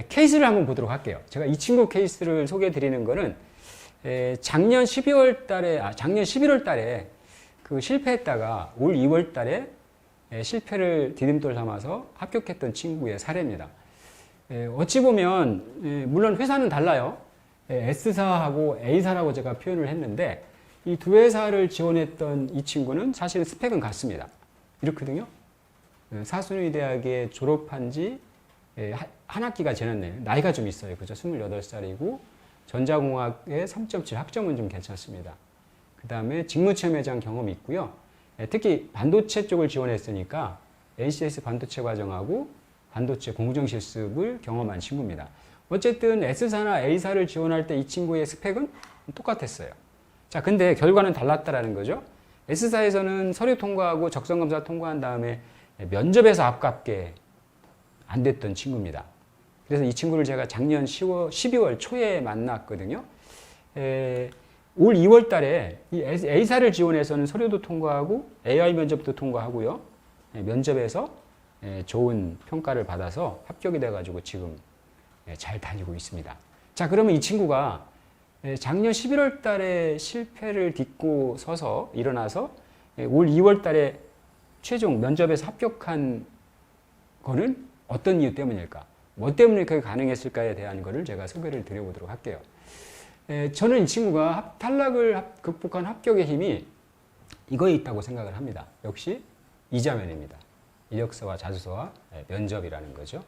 케이스를 한번 보도록 할게요. 제가 이 친구 케이스를 소개해 드리는 거는 작년 12월 달에, 작년 11월 달에 그 실패했다가 올 2월 달에 실패를 디딤돌 삼아서 합격했던 친구의 사례입니다. 어찌 보면 물론 회사는 달라요. S사하고 A사라고 제가 표현을 했는데 이 두 회사를 지원했던 이 친구는 사실 스펙은 같습니다. 이렇거든요. 사순위 대학에 졸업한 지 한 학기가 지났네요. 나이가 좀 있어요. 그죠? 28살이고 전자공학에 3.7 학점은 좀 괜찮습니다. 그 다음에 직무체험회장 경험이 있고요. 특히 반도체 쪽을 지원했으니까 ACS 반도체 과정하고 반도체 공정실습을 경험한 친구입니다. 어쨌든 S사나 A사를 지원할 때 이 친구의 스펙은 똑같았어요. 자, 근데 결과는 달랐다라는 거죠. S사에서는 서류 통과하고 적성검사 통과한 다음에 면접에서 아깝게 안 됐던 친구입니다. 그래서 이 친구를 제가 작년 12월 초에 만났거든요. 올 2월 달에 이 A사를 지원해서는 서류도 통과하고 AI 면접도 통과하고요. 면접에서 좋은 평가를 받아서 합격이 돼가지고 지금 잘 다니고 있습니다. 자, 그러면 이 친구가 작년 11월 달에 실패를 딛고 서서 일어나서 올 2월 달에 최종 면접에서 합격한 거는 어떤 이유 때문일까? 뭐 때문에 그게 가능했을까에 대한 거를 제가 소개를 드려보도록 할게요. 저는 이 친구가 탈락을 극복한 합격의 힘이 이거에 있다고 생각을 합니다. 역시 이자면입니다. 이력서와 자소서와 면접이라는 거죠.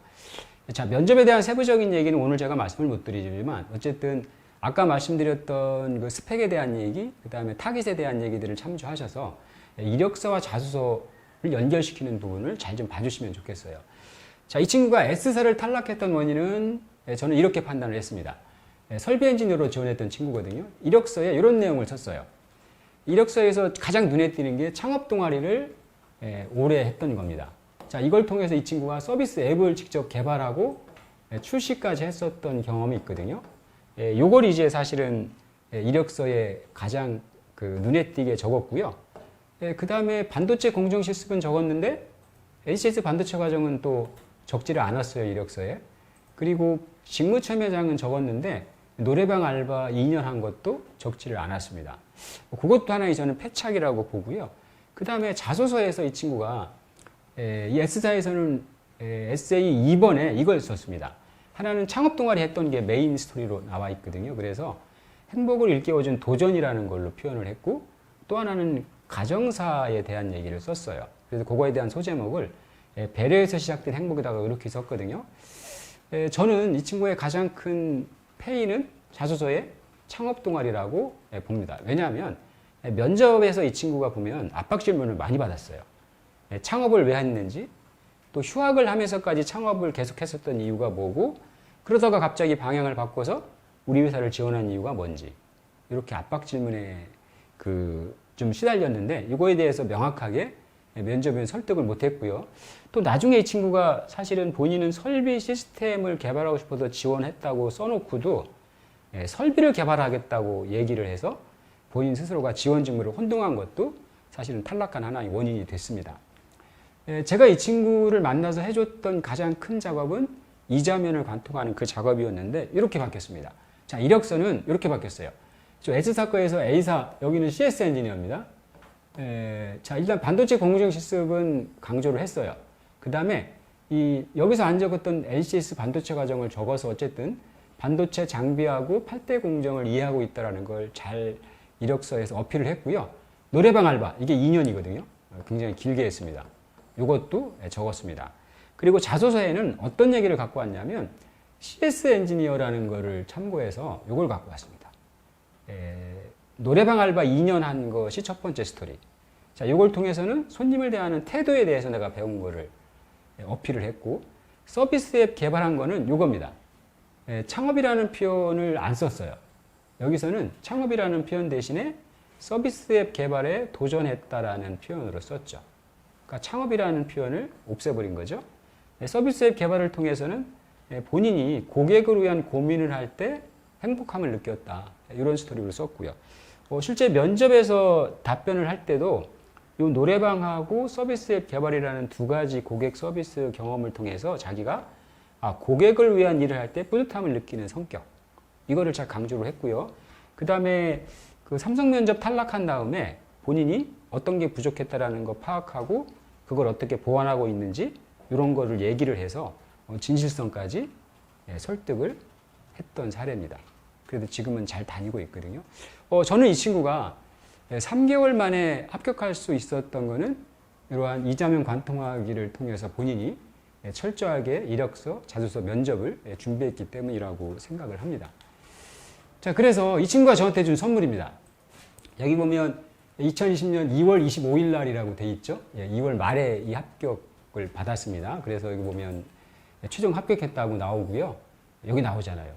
자, 면접에 대한 세부적인 얘기는 오늘 제가 말씀을 못 드리지만 어쨌든 아까 말씀드렸던 그 스펙에 대한 얘기, 그 다음에 타깃에 대한 얘기들을 참조하셔서 이력서와 자소서를 연결시키는 부분을 잘 좀 봐주시면 좋겠어요. 자, 이 친구가 S사를 탈락했던 원인은 저는 이렇게 판단을 했습니다. 설비 엔지니어로 지원했던 친구거든요. 이력서에 이런 내용을 썼어요. 이력서에서 가장 눈에 띄는 게 창업 동아리를 오래 했던 겁니다. 자, 이걸 통해서 이 친구가 서비스 앱을 직접 개발하고 출시까지 했었던 경험이 있거든요. 요걸 이제 사실은 이력서에 가장 그 눈에 띄게 적었고요. 그 다음에 반도체 공정 실습은 적었는데 ACS 반도체 과정은 또 적지를 않았어요, 이력서에. 그리고 직무체험회장은 적었는데 노래방 알바 2년 한 것도 적지를 않았습니다. 그것도 하나의 저는 패착이라고 보고요. 그 다음에 자소서에서 이 친구가 이 S사에서는 에세이 2번에 이걸 썼습니다. 하나는 창업 동아리 했던 게 메인 스토리로 나와 있거든요. 그래서 행복을 일깨워준 도전이라는 걸로 표현을 했고 또 하나는 가정사에 대한 얘기를 썼어요. 그래서 그거에 대한 소제목을 배려에서 시작된 행복이다가 이렇게 썼거든요. 저는 이 친구의 가장 큰 페이는 자소서에 창업 동아리라고 봅니다. 왜냐하면 면접에서 이 친구가 보면 압박 질문을 많이 받았어요. 창업을 왜 했는지, 또 휴학을 하면서까지 창업을 계속했었던 이유가 뭐고, 그러다가 갑자기 방향을 바꿔서 우리 회사를 지원한 이유가 뭔지, 이렇게 압박 질문에 좀 시달렸는데 이거에 대해서 명확하게 면접에 설득을 못했고요. 또 나중에 이 친구가 사실은 본인은 설비 시스템을 개발하고 싶어서 지원했다고 써놓고도 설비를 개발하겠다고 얘기를 해서 본인 스스로가 지원 직무를 혼동한 것도 사실은 탈락한 하나의 원인이 됐습니다. 제가 이 친구를 만나서 해줬던 가장 큰 작업은 이자면을 관통하는 그 작업이었는데 이렇게 바뀌었습니다. 자, 이력서는 이렇게 바뀌었어요. 저 S사 거에서 A사, 여기는 CS 엔지니어입니다. 자, 일단 반도체 공정 실습은 강조를 했어요. 그 다음에 여기서 안 적었던 ACS 반도체 과정을 적어서 어쨌든 반도체 장비하고 8대 공정을 이해하고 있다는 걸 잘 이력서에서 어필을 했고요. 노래방 알바, 이게 2년이거든요. 굉장히 길게 했습니다. 이것도 적었습니다. 그리고 자소서에는 어떤 얘기를 갖고 왔냐면 CS 엔지니어라는 거를 참고해서 이걸 갖고 왔습니다. 노래방 알바 2년 한 것이 첫 번째 스토리. 자, 이걸 통해서는 손님을 대하는 태도에 대해서 내가 배운 거를 어필을 했고, 서비스 앱 개발한 거는 이겁니다. 창업이라는 표현을 안 썼어요. 여기서는 창업이라는 표현 대신에 서비스 앱 개발에 도전했다라는 표현으로 썼죠. 그러니까 창업이라는 표현을 없애버린 거죠. 서비스 앱 개발을 통해서는 본인이 고객을 위한 고민을 할 때 행복함을 느꼈다. 이런 스토리를 썼고요. 실제 면접에서 답변을 할 때도 이 노래방하고 서비스 앱 개발이라는 두 가지 고객 서비스 경험을 통해서 자기가 고객을 위한 일을 할 때 뿌듯함을 느끼는 성격. 이거를 잘 강조를 했고요. 그 다음에 그 삼성 면접 탈락한 다음에 본인이 어떤 게 부족했다라는 거 파악하고 그걸 어떻게 보완하고 있는지 이런 거를 얘기를 해서 진실성까지 설득을 했던 사례입니다. 그래도 지금은 잘 다니고 있거든요. 저는 이 친구가 3개월 만에 합격할 수 있었던 거는 이러한 이자명 관통하기를 통해서 본인이 철저하게 이력서, 자소서, 면접을 준비했기 때문이라고 생각을 합니다. 자, 그래서 이 친구가 저한테 준 선물입니다. 여기 보면 2020년 2월 25일 날이라고 돼 있죠. 2월 말에 이 합격을 받았습니다. 그래서 여기 보면 최종 합격했다고 나오고요. 여기 나오잖아요.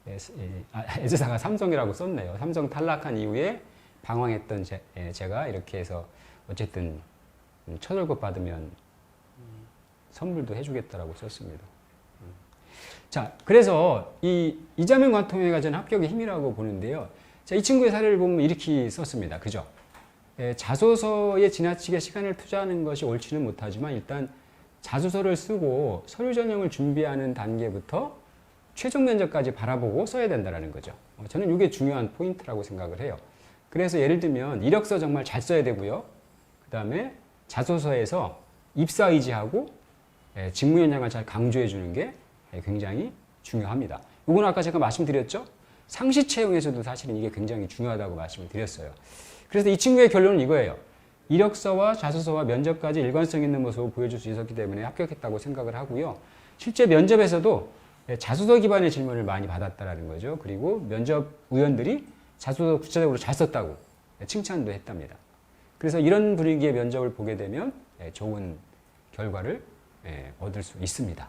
S사가 삼성이라고 썼네요. 삼성 탈락한 이후에 방황했던 제가 이렇게 해서 어쨌든 첫 월급 받으면 선물도 해주겠다라고 썼습니다. 자, 그래서 이 이자명 관통회가 저는 합격의 힘이라고 보는데요. 자, 이 친구의 사례를 보면 이렇게 썼습니다. 그죠? 자소서에 지나치게 시간을 투자하는 것이 옳지는 못하지만 일단 자소서를 쓰고 서류 전형을 준비하는 단계부터 최종 면접까지 바라보고 써야 된다는 거죠. 저는 이게 중요한 포인트라고 생각을 해요. 그래서 예를 들면 이력서 정말 잘 써야 되고요. 그 다음에 자소서에서 입사 의지하고 직무 현장을 잘 강조해 주는 게 굉장히 중요합니다. 이건 아까 제가 말씀드렸죠. 상시 채용에서도 사실은 이게 굉장히 중요하다고 말씀을 드렸어요. 그래서 이 친구의 결론은 이거예요. 이력서와 자소서와 면접까지 일관성 있는 모습을 보여줄 수 있었기 때문에 합격했다고 생각을 하고요. 실제 면접에서도 자소서 기반의 질문을 많이 받았다라는 거죠. 그리고 면접위원들이 자소서 구체적으로 잘 썼다고 칭찬도 했답니다. 그래서 이런 분위기의 면접을 보게 되면 좋은 결과를 얻을 수 있습니다.